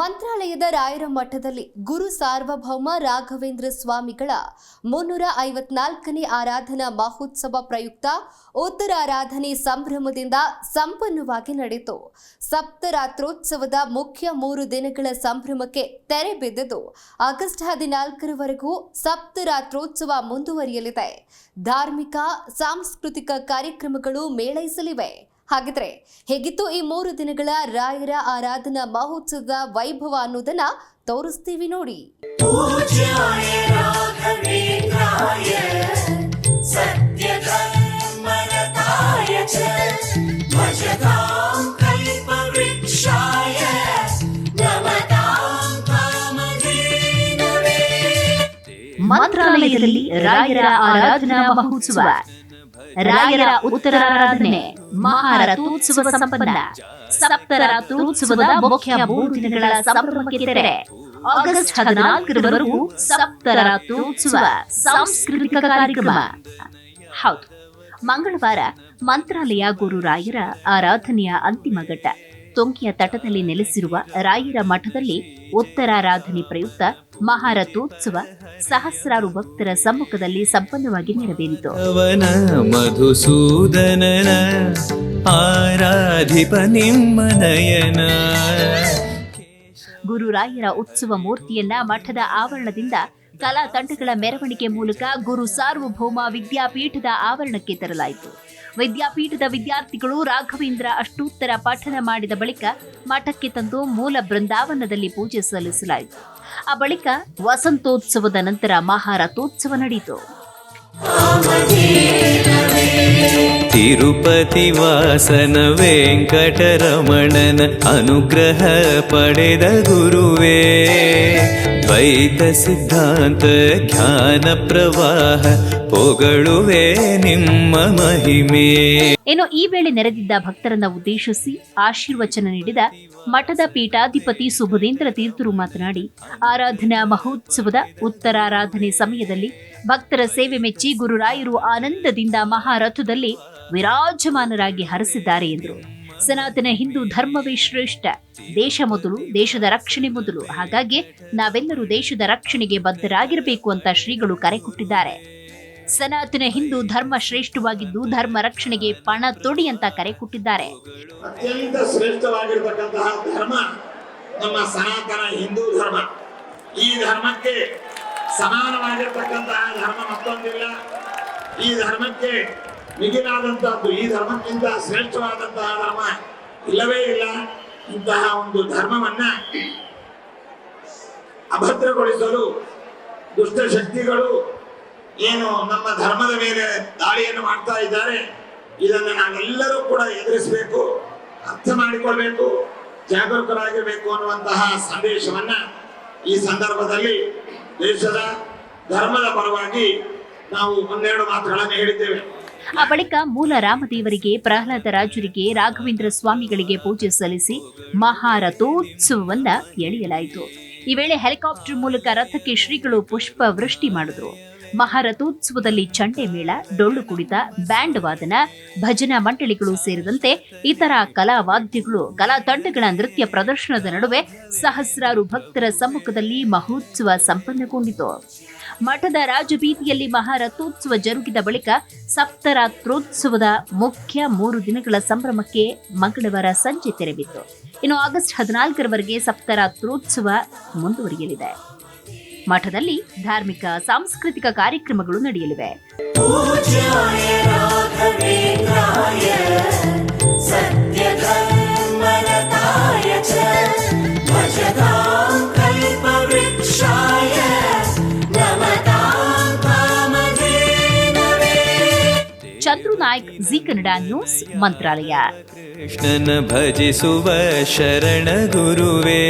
ಮಂತ್ರಾಲಯದ ರಾಯರ ಮಠದಲ್ಲಿ ಗುರು ಸಾರ್ವಭೌಮ ರಾಘವೇಂದ್ರ ಸ್ವಾಮಿಗಳ 354ನೇ ಆರಾಧನಾ ಮಹೋತ್ಸವ ಪ್ರಯುಕ್ತ ಉತ್ತರಾರಾಧನೆ ಸಂಭ್ರಮದಿಂದ ಸಂಪನ್ನವಾಗಿ ನಡೆಯಿತು. ಸಪ್ತರಾತ್ರೋತ್ಸವದ ಮುಖ್ಯ 3 ದಿನಗಳ ಸಂಭ್ರಮಕ್ಕೆ ತೆರೆ ಬಿದ್ದಿದ್ದು ಆಗಸ್ಟ್ 14ರವರೆಗೂ ಸಪ್ತರಾತ್ರೋತ್ಸವ ಮುಂದುವರಿಯಲಿದೆ. ಧಾರ್ಮಿಕ ಸಾಂಸ್ಕೃತಿಕ ಕಾರ್ಯಕ್ರಮಗಳು ಮೇಳೈಸಲಿವೆ. ಹಾಗಿದ್ರೆ ಹೇಗಿತ್ತು ಈ 3 ದಿನಗಳ ರಾಯರ ಆರಾಧನಾ ಮಹೋತ್ಸವದ ವೈಭವ ಅನ್ನೋದನ್ನ ತೋರಿಸ್ತೀವಿ ನೋಡಿ. ಮಂತ್ರಾಲಯದಲ್ಲಿ ರಾಯರ ಆರಾಧನಾ ಮಹೋತ್ಸವ, ರಾಯರ ಉತ್ತರಾರಾಧನೆ, ಮಹಾರಥೋತ್ಸವ ಸಂಪನ್ನ. ಸಪ್ತರಾತ್ರೋತ್ಸವದ ಮುಖ್ಯ 3 ದಿನಗಳ ಸಂಭ್ರಮಕ್ಕೆ ತೆರೆ. ಆಗಸ್ಟ್ 14ರವರೆಗೂ ಸಪ್ತರಾತ್ರೋತ್ಸವ ಸಾಂಸ್ಕೃತಿಕ ಕಾರ್ಯಕ್ರಮ. ಹೌದು, ಮಂಗಳವಾರ ಮಂತ್ರಾಲಯ ಗುರು ರಾಯರ ಆರಾಧನೆಯ ಅಂತಿಮ ಘಟ್ಟ ತೊಂಕಿಯ ತಟದಲ್ಲಿ ನೆಲೆಸಿರುವ ರಾಯರ ಮಠದಲ್ಲಿ ಉತ್ತರಾರಾಧನೆ ಪ್ರಯುಕ್ತ ಮಹಾರಥೋತ್ಸವ ಸಹಸ್ರಾರು ಭಕ್ತರ ಸಮ್ಮುಖದಲ್ಲಿ ಸಂಪನ್ನವಾಗಿ ನೆರವೇರಿತು. ಮಧುಸೂದನನ ಆರಾಧಿಪ ನಿಮ್ಮನಯನ. ಗುರು ರಾಯರ ಉತ್ಸವ ಮೂರ್ತಿಯನ್ನ ಮಠದ ಆವರಣದಿಂದ ಕಲಾ ತಂಡಗಳ ಮೆರವಣಿಗೆ ಮೂಲಕ ಗುರು ಸಾರ್ವಭೌಮ ವಿದ್ಯಾಪೀಠದ ಆವರಣಕ್ಕೆ ತರಲಾಯಿತು. ವಿದ್ಯಾಪೀಠದ ವಿದ್ಯಾರ್ಥಿಗಳು ರಾಘವೇಂದ್ರ ಅಷ್ಟೋತ್ತರ ಪಠನ ಮಾಡಿದ ಬಳಿಕ ಮಠಕ್ಕೆ ತಂದು ಮೂಲ ಬೃಂದಾವನದಲ್ಲಿ ಪೂಜೆ ಸಲ್ಲಿಸಲಾಯಿತು. ಆ ಬಳಿಕ ವಸಂತೋತ್ಸವದ ನಂತರ ಮಹಾರಥೋತ್ಸವ ನಡೆಯಿತು. ತಿರುಪತಿ ವಾಸನ ವೆಂಕಟರಮಣನ ಅನುಗ್ರಹ ಪಡೆದ ಗುರುವೇ, ದ್ವೈತ ಸಿದ್ಧಾಂತ ಜ್ಞಾನ ಪ್ರವಾಹ ಪೊಗಳುವೆ ನಿಮ್ಮ ಮಹಿಮೆ. ಇನ್ನು ಈ ವೇಳೆ ನೆರೆದಿದ್ದ ಭಕ್ತರನ್ನ ಉದ್ದೇಶಿಸಿ ಆಶೀರ್ವಚನ ನೀಡಿದ ಮಠದ ಪೀಠಾಧಿಪತಿ ಸುಬುಧೇಂದ್ರ ತೀರ್ಥರು ಮಾತನಾಡಿ, ಆರಾಧನಾ ಮಹೋತ್ಸವದ ಉತ್ತರಾರಾಧನೆ ಸಮಯದಲ್ಲಿ ಭಕ್ತರ ಸೇವೆ ಮೆಚ್ಚಿ ಗುರುರಾಯರು ಆನಂದದಿಂದ ಮಹಾರಥದಲ್ಲಿ ವಿರಾಜಮಾನರಾಗಿ ಹರಸಿದ್ದಾರೆ ಎಂದರು. ಸನಾತನ ಹಿಂದೂ ಧರ್ಮವೇ ಶ್ರೇಷ್ಠ, ದೇಶ ಮೊದಲು, ದೇಶದ ರಕ್ಷಣೆ ಮೊದಲು. ಹಾಗಾಗಿ ನಾವೆಲ್ಲರೂ ದೇಶದ ರಕ್ಷಣೆಗೆ ಬದ್ಧರಾಗಿರಬೇಕು ಅಂತ ಶ್ರೀಗಳು ಕರೆ ಕೊಟ್ಟಿದ್ದಾರೆ. ಸನಾತನ ಹಿಂದೂ ಧರ್ಮ ಶ್ರೇಷ್ಠವಾಗಿದ್ದು ಧರ್ಮ ರಕ್ಷಣೆಗೆ ಪಣ ತೊಡಿ ಅಂತ ಕರೆ ಕೊಟ್ಟಿದ್ದಾರೆ. ಅತ್ಯಂತ ಶ್ರೇಷ್ಠವಾಗಿರತಕ್ಕಂತಹ ಧರ್ಮ ನಮ್ಮ ಸನಾತನ ಹಿಂದೂ ಧರ್ಮ. ಈ ಧರ್ಮಕ್ಕೆ ಸಮಾನವಾಗಿರತಕ್ಕಂತಹ ಧರ್ಮ ಮತ್ತೊಂದಿಲ್ಲ. ಈ ಧರ್ಮಕ್ಕೆ ಮಿಗಿಲಾದಂತಹದ್ದು, ಈ ಧರ್ಮಕ್ಕಿಂತ ಶ್ರೇಷ್ಠವಾದಂತಹ ಧರ್ಮ ಇಲ್ಲವೇ ಇಲ್ಲ. ಇಂತಹ ಒಂದು ಧರ್ಮವನ್ನ ಅಭದ್ರಗೊಳಿಸಲು ದುಷ್ಟಶಕ್ತಿಗಳು ಏನು ನಮ್ಮ ಧರ್ಮದ ಮೇಲೆ ದಾಳಿಯನ್ನು ಮಾಡ್ತಾ ಇದ್ದಾರೆ. ಇದನ್ನು ನಾವೆಲ್ಲರೂ ಕೂಡ ಎದುರಿಸಬೇಕು, ಅರ್ಥ ಮಾಡಿಕೊಳ್ಬೇಕು, ಜಾಗರೂಕರಾಗಿರಬೇಕು ಅನ್ನುವಂತಹ ಸಂದೇಶವನ್ನ ಈ ಸಂದರ್ಭದಲ್ಲಿ ದೇಶದ ಧರ್ಮದ ಪರವಾಗಿ ನಾವು ಒಂದೆರಡು ಮಾತುಗಳನ್ನು ಹೇಳಿದ್ದೇವೆ. ಆ ಬಳಿಕ ಮೂಲ ರಾಮದೇವರಿಗೆ, ಪ್ರಹ್ಲಾದ ರಾಜರಿಗೆ, ರಾಘವೇಂದ್ರ ಸ್ವಾಮಿಗಳಿಗೆ ಪೂಜೆ ಸಲ್ಲಿಸಿ ಮಹಾರಥೋತ್ಸವವನ್ನ ಎಳೆಯಲಾಯಿತು. ಈ ವೇಳೆ ಹೆಲಿಕಾಪ್ಟರ್ ಮೂಲಕ ರಥಕ್ಕೆ ಶ್ರೀಗಳು ಪುಷ್ಪ ವೃಷ್ಟಿ ಮಾಡಿದ್ರು. ಮಹಾರಥೋತ್ಸವದಲ್ಲಿ ಚಂಡೆ ಮೇಳ, ಡೊಳ್ಳು ಕುಣಿತ, ಬ್ಯಾಂಡ್ ವಾದನ, ಭಜನಾ ಮಂಡಳಿಗಳು ಸೇರಿದಂತೆ ಇತರ ಕಲಾವಾದ್ಯಗಳು, ಕಲಾ ತಂಡಗಳ ನೃತ್ಯ ಪ್ರದರ್ಶನದ ನಡುವೆ ಸಹಸ್ರಾರು ಭಕ್ತರ ಸಮ್ಮುಖದಲ್ಲಿ ಮಹೋತ್ಸವ ಸಂಪನ್ನಗೊಂಡಿತು. ಮಠದ ರಾಜಬೀದಿಯಲ್ಲಿ ಮಹಾರಥೋತ್ಸವ ಜರುಗಿದ ಬಳಿಕ ಸಪ್ತರಾತ್ರೋತ್ಸವದ ಮುಖ್ಯ 3 ದಿನಗಳ ಸಂಭ್ರಮಕ್ಕೆ ಮಂಗಳವಾರ ಸಂಜೆ ತೆರೆಬಿತ್ತು. ಇನ್ನು ಆಗಸ್ಟ್ 14ರವರೆಗೆ ಸಪ್ತರಾತ್ರೋತ್ಸವ ಮುಂದುವರಿಯಲಿದೆ. ಮಠದಲ್ಲಿ ಧಾರ್ಮಿಕ ಸಾಂಸ್ಕೃತಿಕ ಕಾರ್ಯಕ್ರಮಗಳು ನಡೆಯಲಿವೆ. ಚಂದ್ರು ನಾಯ್ಕ್, ಜಿ ಕನ್ನಡ ನ್ಯೂಸ್, ಮಂತ್ರಾಲಯ. ಕೃಷ್ಣನ ಭಜಿಸುವ ಶರಣ ಗುರುವೇ.